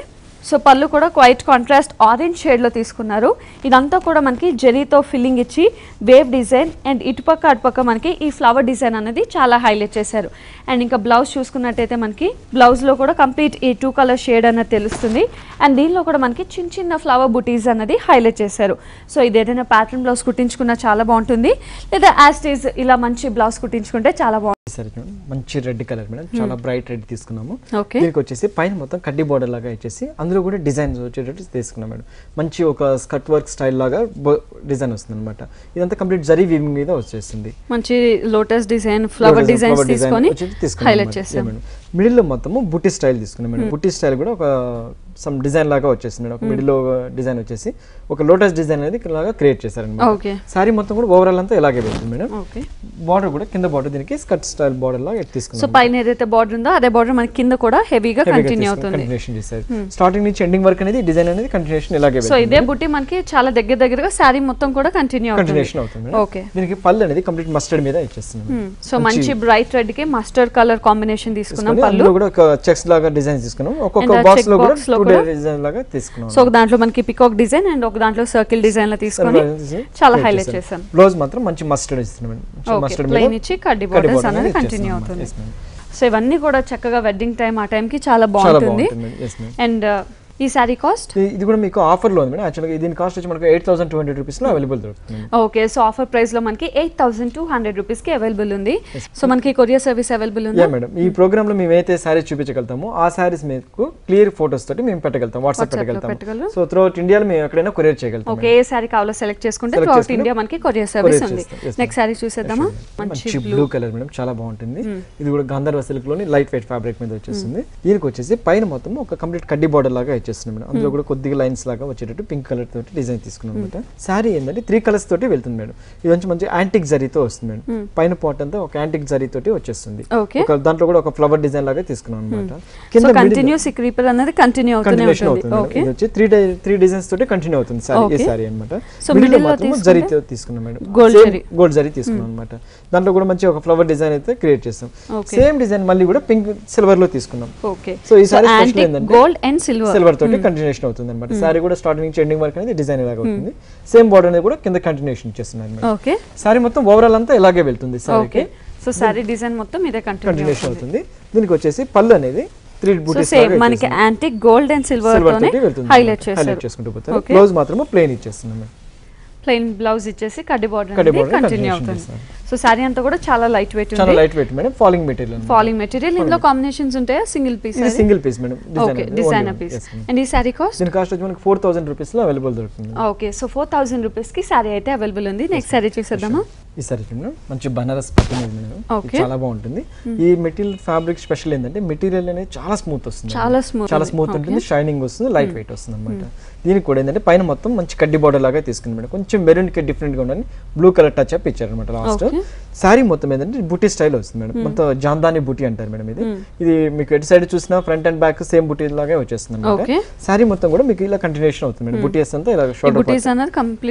సో పళ్ళు కూడా క్వైట్ కాంట్రాస్ట్ ఆరెంజ్ షేడ్లో తీసుకున్నారు. ఇదంతా కూడా మనకి జెరీతో ఫిల్లింగ్ ఇచ్చి వేవ్ డిజైన్ అండ్ ఇటుపక్క అటుపక్క మనకి ఈ ఫ్లవర్ డిజైన్ అనేది చాలా హైలైట్ చేశారు. అండ్ ఇంకా బ్లౌజ్ చూసుకున్నట్టయితే మనకి బ్లౌజ్లో కూడా కంప్లీట్ ఈ 2 కలర్ షేడ్ అన్నది తెలుస్తుంది. అండ్ దీనిలో కూడా మనకి చిన్న ఫ్లవర్ బుటీస్ అన్నది హైలైట్ చేశారు. సో ఇది ఏదైనా ప్యాటర్న్ బ్లౌజ్ కుట్టించుకున్నా చాలా బాగుంటుంది, లేదా యాజ్ ఇట్ ఈజ్ ఇలా మంచి బ్లౌజ్ కుట్టించుకుంటే చాలా బాగుంటుంది. సరే చూడండి మంచి రెడ్ కలర్ మేడం, చాలా బ్రైట్ రెడ్ తీసుకున్నాము. దీనికి వచ్చేసి పైన మొత్తం కడ్డీ బార్డర్ లాగా ఇచ్చేసి అందులో కూడా డిజైన్స్ వచ్చేటట్టు తీసుకున్నాం మేడం. మంచి ఒక స్కర్ట్ వర్క్ స్టైల్ లాగా డిజైన్ వస్తుంది అనమాట. ఇదంతా కంప్లీట్ జరీ వీవింగ్ మీద వచ్చేస్తుంది. మంచి లోటస్ డిజైన్, ఫ్లవర్ డిజైన్స్ తీసుకొని హైలైట్ చేసాం మేడం. మిడిల్ లో మొత్తము బుట్టి స్టైల్ తీసుకున్నాం మేడం. బుట్టి స్టైల్ కూడా ఒక సమ్ డిజైన్ లాగా వచ్చేసింది మేడం. ఒక మిడిల్ లో డిజైన్ వచ్చేసి ఒక లోటస్ డిజైన్ అనేది ఇలాగా క్రియేట్ చేశారన్నమాట. సారీ మొత్తం కూడా ఓవరాల్ అంతా ఇలాగే వెళ్తుంది మేడం. బార్డర్ కూడా కింద బార్డర్ దీనికి స్కర్ట్ స్టైల్ బార్డర్ లాగా తీసుకున్నాం. సో పైన ఏదైతే బార్డర్ ఉందో అదే బార్డర్ మనకి కింద కూడా హెవీగా కంటిన్యూ అవుతుంది. కంటిన్యూషన్ చేశారు. స్టార్టింగ్ నుంచి ఎండింగ్ వరకు అనేది డిజైన్ అనేది కంటిన్యూషన్ ఇలాగే వెళ్తుంది. సో ఇదే బుట్టి మనకి చాలా దగ్గరగా సారీ మొత్తం కూడా కంటిన్యూషన్ అవుతుంది. ఓకే. దీనికి పళ్ళు అనేది కంప్లీట్ మస్టర్డ్ మీద ఇచ్చేస్తున్నాం. సో మంచి బ్రైట్ రెడ్ కి మస్టర్డ్ కలర్ కాంబినేషన్ తీసుకున్నాం. పళ్ళు కూడా ఒక చెక్స్ లాగా డిజైన్ తీసుకున్నాం. ఒక్కొక్క బాక్స్ లో కూడా డిజైన్ లాగా తీసుకున్నాం. సో దాంట్లో మనకి పికాక్ డిజైన్ అండ్ ఒక దాంట్లో సర్కిల్ డిజైన్ లా తీసుకొని చాలా హైలైట్ చేసాం. బ్లౌజ్ మాత్రం మంచి మస్టర్డ్ ఇస్తున్నాం. మస్టర్డ్ ప్లెయిన్ ఇచ్చి కడ్డీ బోర్డర్స్ అనేది కంటిన్యూ అవుతుంది. సో ఇవన్నీ కూడా చక్కగా వెడ్డింగ్ టైం ఆ టైం కి చాలా బాగుంటుంది. అండ్ ఈ సారీ కాస్ట్ ఇది కూడా మీకు ఆఫర్ లో ఉంది మేడం. యాక్చువల్గా దీని కాస్ట్ వచ్చి మనకు 8,200 రూపీస్ లో అవైలబుల్ దొరుకుతుంది. ఓకే. సో ఆఫర్ ప్రైస్ లో మనకి 8,200 రూపీస్ కి అవైలబుల్ ఉంది. సో మనకి కొరియర్ సర్వీస్ అవైలబుల్ ఉంది. మేడం ఈ ప్రోగ్రామ్ లో మేము అయితే సారీస్ చూపించగలుగుతాము ఆ సారీస్ మీకు క్లియర్ ఫోటోస్ తోటి మేము పెట్టగలుగుతాం, వాట్సాప్ పెట్టగలుగుతాం. సో త్రూఅవుట్ ఇండియాలో మేము ఎక్కడైనా కొరియర్ చేయగలుగుతాం. ఓకే. ఏ సారీ కావాలో సెలెక్ట్ చేసుకుంటే త్రూఅవుట్ ఇండియా మనకి కొరియర్ సర్వీస్ ఉంది. నెక్స్ట్ సారీ చూసేద్దామా. మంచి బ్లూ కలర్ మేడం, చాలా బాగుంటుంది. ఇది కూడా గాంధర్వ సిల్క్ లోని లైట్ వెయిట్ ఫ్యాబ్రిక్ మీద వచ్చేస్తుంది. దీనికి వచ్చేసి పైన మొత్తం ఒక కంప్లీట్ కడ్డీ బార్డర్ లాగా ఇచ్చేస్తుంది మేడం. అందులో కూడా కొద్దిగా లైన్స్ లాగా వచ్చేటట్టు పింక్ కలర్ తోటి డిజైన్ తీసుకున్నాం అనమాట. సారీ ఏంటంటే 3 కలర్స్ తోటి వెళ్తుంది మేడం. ఇది మంచి యాంటిక్ జరీతో వస్తుంది మేడం. పైన పార్ట్ అంతా ఒక యాంటిక్ జరీ తోటి వచ్చేస్తుంది. దాంట్లో కూడా ఒక ఫ్లవర్ డిజైన్ లాగా తీసుకున్నాం అనమాట. కింద కంటిన్యూస్ క్రీపర్ అనేది కంటిన్యూ అవుతుంది. ఇది వచ్చి 3 డిజైన్స్ తోటి కంటిన్యూ అవుతుంది సారీ. ఈ సారీ అన్నమాట. మిడిల్ మాత్రం జరీతో తీసుకున్నాం మేడం. గోల్డ్ జరీ తీసుకున్నాం అనమాట. దాంట్లో కూడా మంచి ఒక ఫ్లవర్ డిజైన్ అయితే క్రియేట్ చేస్తాం. సేమ్ డిజైన్ మళ్ళీ కూడా పింక్ సిల్వర్ లో తీసుకున్నాం. సో ఈ సారీ స్పెషల్ ఏంటంటే గోల్డ్ అండ్ సిల్వర్ తోటి కంటిన్యూషన్ అవుతుంది అనమాట. సారీ కూడా స్టార్టింగ్ నుంచి ఎండింగ్ వరకు అనేది డిజైన్ ఇలాగా అవుతుంది. సేమ్ బార్డర్ అనేది కూడా కింద కంటిన్యూషన్ చేస్తున్నారు. ఓకే. సారీ మొత్తం ఓవరాల్ అంతా ఇలాగే వెళ్తుంది సారీకి. సో సారీ డిజైన్ మొత్తం ఇదే కంటిన్యూషన్ అవుతుంది. దీనికి వచ్చేసి పళ్ళు అనేది 3 బూటీస్ లాగా మనకి యాంటిక్ గోల్డ్ అండ్ సిల్వర్ తోనే హైలైట్ చేసుకుంటూ పోతారు. బ్లౌజ్ మాత్రం ప్లెయిన్ ఇచ్చేస్తున్నాం. ప్లెయిన్ బ్లౌజ్ ఇచ్చేసి కడ్డీ బార్డర్ కంటిన్యూ అవుతుంది. సో సారీ అంతా కూడా చాలా లైట్ వెయిట్ ఉంది. చాలా light weight madam. Falling material. ఇందులో కాంబినేషన్స్ ఉంటాయా? Single piece? ఇది single piece madam. Okay. Designer piece. And ఈ సారీ కాస్ట్? దీని కాస్ట్ వచ్చి మనకి 4,000 రూపీస్ లో అవైలబుల్ దొరుకుతుంది. ఓకే. సో 4,000 రూపీస్ కి సారీ అయితే అవైలబుల్ ఉంది. నెక్స్ట్ సారీ చూసేద్దామా. ఈ సారీ మేడం మంచి బనారస్ పట్టు మీద మేడం. చాలా బాగుంటుంది. ఈ మెటీరియల్ ఫ్యాబ్రిక్ స్పెషల్ ఏంటంటే మెటీరియల్ అనేది చాలా స్మూత్ వస్తుంది. చాలా స్మూత్ ఉంటుంది. షైనింగ్ వస్తుంది. లైట్ వెయిట్ వస్తుంది అన్నమాట. దీనికి కూడా ఏంటంటే పైన మొత్తం మంచి కడ్డీ బార్డర్ లాగా తీసుకుంది మేడం. కొంచెం మెరూన్ కి డిఫరెంట్ గా ఉండాలి. బ్లూ కలర్ టచ్ అప్ ఇచ్చారు అనమాట లాస్ట్. సారీ మొత్తం ఏంటంటే బుటీ స్టైల్ వస్తుంది మేడం. మొత్తం జాందాని బుటీ అంటారు మేడం. ఇది మీకు ఎటు సైడ్ చూసినా ఫ్రంట్ అండ్ బ్యాక్ సేమ్ బుటీ లాగే వచ్చేస్తుంది అనమాట. సారీ మొత్తం కూడా మీకు ఇలా కంటిన్యూషన్ అవుతుంది మేడం. బుటీస్ అంతా ఇలా షోల్డర్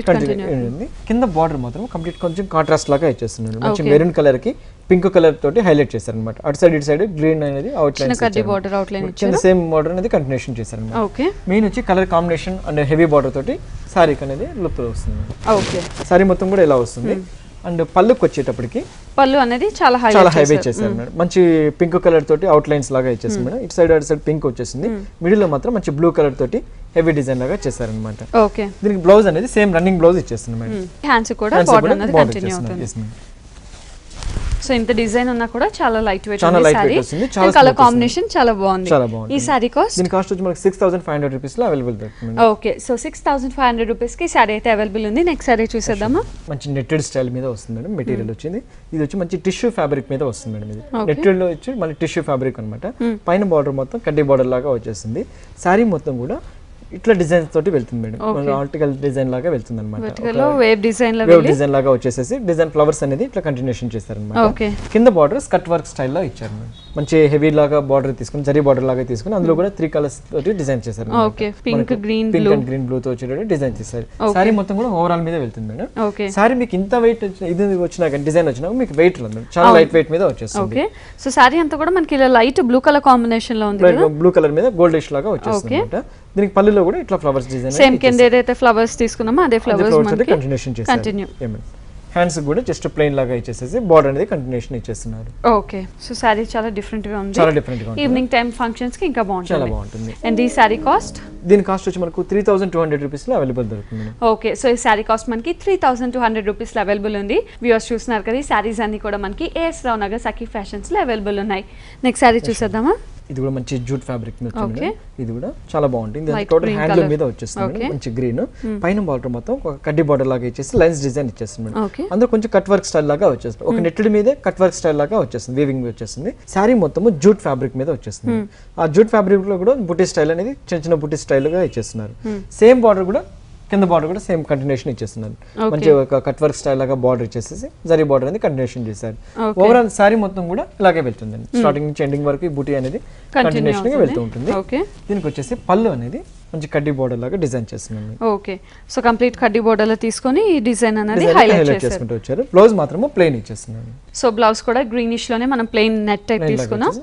కంటిన్యూ. కింద బార్డర్ మాత్రం కంప్లీట్ కొంచెం కాంట్రాస్ట్ లాగా ఇచ్చేస్తుంది. మంచి మెరూన్ కలర్ కి పింక్ కలర్ తోటి హైలైట్ చేశారు అనమాట. అటు సైడ్ ఇటు సైడ్ గ్రీన్ అనేది అవుట్ లైన్ కింద సేమ్ బార్డర్ అనేది కంటిన్యూషన్ చేశారు అనమాట. మెయిన్ వచ్చి colour combination and heavy border తోటి సారీ అనేది లుక్ వస్తుంది. ఓకే. సారీ మొత్తం కూడా ఇలా వస్తుంది. అండ్ పళ్ళుకి వచ్చేటప్పటికి పళ్ళు అనేది చాలా హైవే చేశారు మేడం. మంచి పింక్ కలర్ తోటి అవుట్ లైన్స్ లాగా ఇచ్చేసింది మేడం. ఇటు సైడ్ అటు సైడ్ పింక్ వచ్చేసింది. మిడిల్ లో మాత్రం మంచి బ్లూ కలర్ తోటి హెవీ డిజైన్ లాగా చేశారు అనమాట. ఓకే. దీనికి బ్లౌజ్ అనేది సేమ్ రన్నింగ్ బ్లౌజ్ ఇచ్చేస్తుంది మేడం. హ్యాండ్స్ కూడా బార్డర్ అనేది కంటిన్యూ అవుతుంది. సో ఇంత డిజైన్ ఉన్నా కూడా చాలా లైట్ వెయిట్ ఉంది. కలర్ కాంబినేషన్ చాలా బాగుంది. ఈ సారీ కాస్ట్? దీని కాస్ట్ వచ్చి మనకి 6,500 రూపీస్ లో అవైలబుల్ దొరుకుతుంది. ఓకే. సో 6,500 రూపీస్ కి సారీ అయితే అవైలబుల్ ఉంది. నెక్స్ట్ సారీ చూసేద్దామా. మంచి నెట్టెడ్ స్టైల్ మీద వస్తుంది మేడం. మెటీరియల్ వచ్చింది. ఇది వచ్చి మంచి టిష్యూ ఫ్యాబ్రిక్ మీద వస్తుంది మేడం. ఇది నెట్టెడ్ లో వచ్చి మళ్ళీ టిష్యూ ఫ్యాబ్రిక్ అనమాట. పైన బార్డర్ మొత్తం కడ్డీ బార్డర్ లాగా వచ్చేస్తుంది. సారీ మొత్తం కూడా ఇట్లా డిజైన్స్ తోటి వెళ్తుంది మేడం. ఆర్టికల్ డిజైన్ లాగా వెళ్తుంది అనమాట. వేవ్ డిజైన్ లాగా వచ్చేసేసి డిజైన్ ఫ్లవర్స్ అనేది ఇట్లా కంటిన్యూషన్ చేశారు అనమాట. కింద బార్డర్ స్కర్ట్ వర్క్ స్టైల్ లో ఇచ్చారు మేడం. మంచి హెవీ లాగా బార్డర్ తీసుకుని జరీ బార్డర్ లాగా తీసుకుని అందులో కూడా 3 కలర్స్ తోటి డిజైన్ చేశారు. పింక్ గ్రీన్ బ్లూ తో వచ్చేటట్టు డిజైన్ చేశారు. సారీ మొత్తం కూడా ఓవరాల్ మీద వెళ్తుంది మేడం. సారీ మీకు ఇంత వెయిట్ ఇది వచ్చినా డిజైన్ వచ్చినా మీకు వెయిట్ ఉంది. చాలా లైట్ వెయిట్ మీద వచ్చేస్తుంది. సో సారీ అంతా కూడా మనకి ఇలా లైట్ బ్లూ కలర్ కాంబినేషన్ లో ఉంది. బ్లూ కలర్ మీద గోల్డిష్ లాగా వచ్చేస్తుంది అనమాట. దీనికి పళ్ళులో కూడా ఇట్లా ఫ్లవర్స్ డిజైన్ సేమ్ కింద ఏదైతే ఫ్లవర్స్ తీసుకున్నామో అదే ఫ్లవర్స్ మనకి కంటిన్యూషన్ చేశారు. హ్యాండ్స్ కూడా జస్ట్ ప్లెయిన్ లాగా ఇచ్చేసేసి బార్డర్ అనేది కంటిన్యూషన్ ఇచ్చేస్తున్నారు. ఓకే, సో సారీ చాలా డిఫరెంట్ గా ఉంది, చాలా డిఫరెంట్ గా ఉంది. ఈవినింగ్ టైం ఫంక్షన్స్ కి ఇంకా బాగుంటుంది, చాలా బాగుంటుంది. అండ్ ఈ సారీ కాస్ట్? దీని కాస్ట్ వచ్చి మనకు 3200 రూపీస్ లో అవైలబుల్ దొరుకుతుంది. ఓకే, సో ఈ సారీ కాస్ట్ మనకి 3200 రూపీస్ లో అవైలబుల్ ఉంది. వ్యూవర్స్ చూస్తున్నారు కదా, ఈ సారీస్ అన్ని కూడా మనకి ఏఎస్ రావు నగర్ సఖీ ఫ్యాషన్స్ లో అవైలబుల్ ఉన్నాయి. నెక్స్ట్ సారీ చూసేద్దామా? ఇది కూడా మంచి జూట్ ఫ్యాబ్రిక్ మీద వచ్చింది. ఇది కూడా చాలా బాగుంటుంది. ఇది టోటల్ హ్యాండ్లూమ్ మీద వచ్చేస్తుంది. మంచి గ్రీన్ పైన బార్డర్ మొత్తం ఒక కడ్డీ బార్డర్ లాగా ఇచ్చేసి లైన్స్ డిజైన్ ఇచ్చేస్తుంది. అందులో కొంచెం కట్ వర్క్ స్టైల్ లాగా వచ్చేస్తుంది. ఒక నెట్టెడ్ మీదే కట్ వర్క్ స్టైల్ లాగా వచ్చేస్తుంది, వీవింగ్ వచ్చేస్తుంది. శారీ మొత్తం జూట్ ఫ్యాబ్రిక్ మీద వచ్చేస్తుంది. ఆ జూట్ ఫ్యాబ్రిక్ లో కూడా బుటీ స్టైల్ అనేది చిన్న చిన్న బుటీ స్టైల్ గా ఇచ్చేస్తున్నారు. సేమ్ బార్డర్ కూడా కింద బార్డర్ కూడా సేమ్ కంటిన్యూషన్ ఇచ్చేస్తున్నారు. మంచి ఒక కట్ వర్క్ స్టైల్ లాగా బార్డర్ ఇచ్చేసి జరీ బార్డర్ అనేది కంటిన్యూషన్ చేశారు. ఓవరాల్ సారీ మొత్తం కూడా ఇలాగే వెళ్తుందండి. స్టార్టింగ్ నుంచి ఎండింగ్ వరకు ఈ బూటీ అనేది కంటిన్యూషన్ గా వెళ్తూ ఉంటుంది. దీనికి వచ్చేసి పళ్ళు అనేది మంచి కడ్డీ బోర్డర్ లాగా డిజైన్ చేస్తున్నాను. ఓకే, సో కంప్లీట్ కడ్డీ బోర్డర్ లో తీసుకొని ఈ డిజైన్ అనేది హైలైట్ చేసుకుంటూ వచ్చారు. బ్లౌజ్ మాత్రము ప్లెయిన్ ఇచ్చేస్తున్నాను. సో బ్లౌజ్ కూడా గ్రీనిష్ లోనే మనం ప్లెయిన్ నెట్ టైప్ తీసుకున్నాం.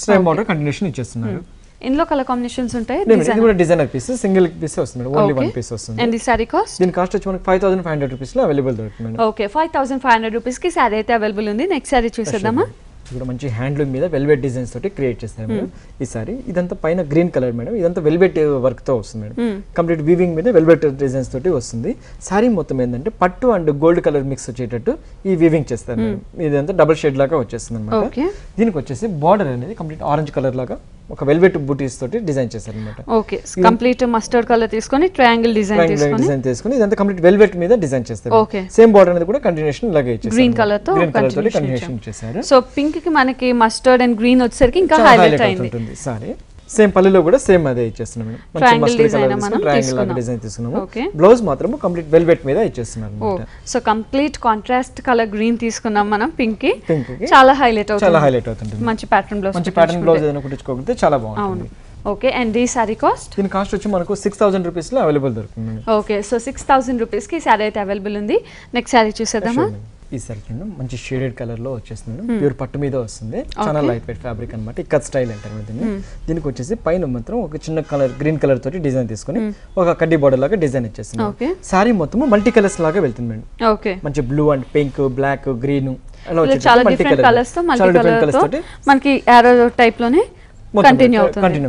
సేమ్ బార్డర్ కంటిన్యూషన్ ఇచ్చేస్తున్నారు. ఇందులో కలర్ కాంబినేషన్స్ ఉంటాయి. ఇది కూడా డిజైనర్ పీస్, సింగిల్ పీస్ వస్తుంది, ఓన్లీ వన్ పీస్ వస్తుంది. And the sorry cost? దీని కాస్ట్ వచ్చి మనకి 5500 రూపీస్ లో అవైలబుల్ దొరుకుతుంది. ఓకే, 5500 రూపీస్ కి సారీ అయితే అవైలబుల్ ఉంది. నెక్స్ట్ సారీ చూసేద్దామా? కూడా మంచి హ్యాండ్లూమ్ మీద వెల్వెట్ డిజైన్స్ తోటి క్రియేట్ చేస్తారు మేడం ఈ సారీ. ఇదంతా పైన గ్రీన్ కలర్ మేడం, ఇదంతా వెల్వెట్ వర్క్ తో వస్తుంది మేడం. కంప్లీట్ వీవింగ్ మీద వెల్వెట్ డిజైన్స్ తోటి వస్తుంది. సారీ మొత్తం ఏంటంటే పట్టు అండ్ గోల్డ్ కలర్ మిక్స్ వచ్చేటట్టు ఈ వీవింగ్ చేస్తారు మేడం. ఇదంతా డబుల్ షేడ్ లాగా వచ్చేస్తుంది అనమాట. దీనికి వచ్చేసి బార్డర్ అనేది కంప్లీట్ ఆరెంజ్ కలర్ లాగా ఒక వెల్వెట్ బూటీస్ తోటి డిజైన్ చేశారు అన్నమాట. ఓకే, కంప్లీట్ మస్టర్డ్ కలర్ తీసుకొని ట్రయాంగిల్ డిజైన్ తీసుకొని ఇదంతా కంప్లీట్ వెల్వెట్ మీద డిజైన్ చేస్తారు. సేమ్ బార్డర్ అనేది కూడా కంటిన్యూషన్ లాగా ఇచ్చేసారు. గ్రీన్ కలర్ తో కంటిన్యూషన్ చేశారు. సో పింక్ కి మనకి మస్టర్డ్ అండ్ గ్రీన్ వచ్చేసరికి ఇంకా హైలైట్ అయింది. సారీ సేమ్ పళ్ళులో కూడా సేమ్ అదే ఇచ్చేస్తున్నాం మేడం. మంచి మస్టర్డ్ కలర్ ట్రయాంగిల్ డిజైన్ తీసుకున్నాము. బ్లౌజ్ మాత్రం కంప్లీట్ వెల్వెట్ మీద ఇచ్చేస్తున్నారు అన్నమాట. So complete contrast colour green తీసుకున్నాం మనం. పింక్ కి చాలా హైలైట్ అవుతుంది. మంచి ప్యాటర్న్ బ్లౌజ్, మంచి ప్యాటర్న్ బ్లౌజ్ ఏదైనా కుట్టించుకోకపోతే చాలా బాగుంటుంది. ఓకే, అండ్ ఈ సారీ కాస్ట్? దీని కాస్ట్ వచ్చి మనకు 6000 రూపీస్ లో అవైలబుల్ దొరుకుతుంది. ఓకే, సో 6000 రూపీస్ కి సారీ అయితే అవైలబుల్ ఉంది. నెక్స్ట్ సారీ చూసేద్దామా? ఈ సారీ మంచి షేడెడ్ కలర్ లో వచ్చేస్తుంది. ప్యూర్ పట్టు మీద వస్తుంది. చాలా లైట్ వెయిట్ ఫ్యాబ్రిక్ అనమాట. ఇక్కత్ స్టైల్ అంటారు దీన్ని. దీనికి వచ్చేసి పైన మాత్రం ఒక చిన్న కలర్ గ్రీన్ కలర్ తోటి డిజైన్ తీసుకుని ఒక కడ్డీ బార్డర్ లాగా డిజైన్ ఇచ్చేస్తుంది. సారీ మొత్తం మల్టీ కలర్స్ లాగా వెళ్తుంది మేడం. మంచి blue and pink, black, green చాలా డిఫరెంట్ కలర్స్ తో మనకి యారో టైప్ లోనే కంటిన్యూ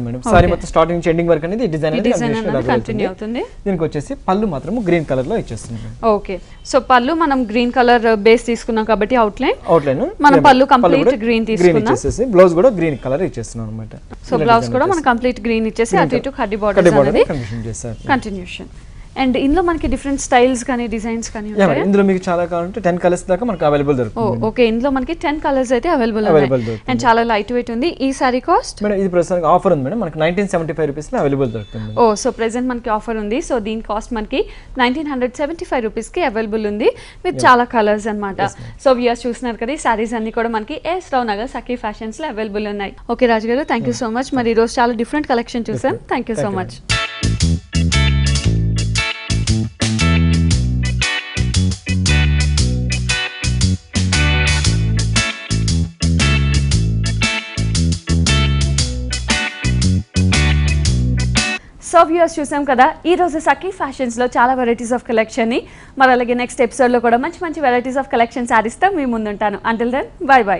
మేడం. సారీ మొత్తం స్టార్టింగ్ నుంచి ఎండింగ్ వరకు అనేది డిజైన్ కంటిన్యూ అవుతుంది. దీనికి వచ్చేసి పళ్ళు మాత్రం గ్రీన్ కలర్ లో ఇచ్చేస్తుంది. ఓకే, సో పళ్ళు మనం గ్రీన్ కలర్ బేస్ తీసుకున్నాం కాబట్టి అవుట్ లైన్ మనం పళ్ళు కంప్లీట్ గ్రీన్ తీసుకున్నాం. బ్లౌజ్ కూడా గ్రీన్ కలర్ ఇచ్చేస్తున్నాం అన్నమాట. సో బ్లౌజ్ కూడా మనం కంప్లీట్ గ్రీన్ ఇచ్చేసి అటు ఇటు కడ్డీ బార్డర్ అనేది కంటిన్యూషన్. అండ్ ఇందులో మనకి డిఫరెంట్ స్టైల్స్ కానీ డిజైన్స్ కానీ ఉంటాయి. ఇందులో మీకు చాలా కావాలంటే 10 కలర్స్ దాకా మనకు అవైలబుల్ దొరుకుతుంది. ఓకే, ఇందులో మనకి 10 కలర్స్ అయితే అవైలబుల్ అండ్ చాలా లైట్ వెయిట్ ఉంది. ఈ సారీ కాస్ట్? మేడం ఇది ప్రస్తుతానికి ఆఫర్ ఉంది మేడం. మనకి 1975 రూపీస్ లో అవైలబుల్ దొరుకుతుంది. సో ప్రెజెంట్ మనకి ఆఫర్ ఉంది. సో దీని కాస్ట్ మనకి 1975 రూపీస్ కి అవైలబుల్ ఉంది విత్ చాలా కలర్స్ అన్నమాట. సో వ్యూయర్స్ చూస్తున్నారు కదా, ఈ సారీస్ అన్ని కూడా మనకి ఏఎస్ రావు నగర్ సఖీ ఫ్యాషన్స్ లో అవైలబుల్ ఉన్నాయి. ఓకే రాజు గారు, థ్యాంక్ యూ సో మచ్. మరి ఈ రోజు చాలా డిఫరెంట్ కలెక్షన్ చూసాం. Thank you so much. So viewers చూసాం కదా, ఈ రోజు సఖీ ఫ్యాషన్స్ లో చాలా వెరైటీస్ ఆఫ్ కలెక్షన్ ని, మరి అలాగే నెక్స్ట్ ఎపిసోడ్ లో కూడా మంచి మంచి వెరైటీస్ ఆఫ్ కలెక్షన్ సారీస్తో మీ ముందుంటాను. Until then bye by.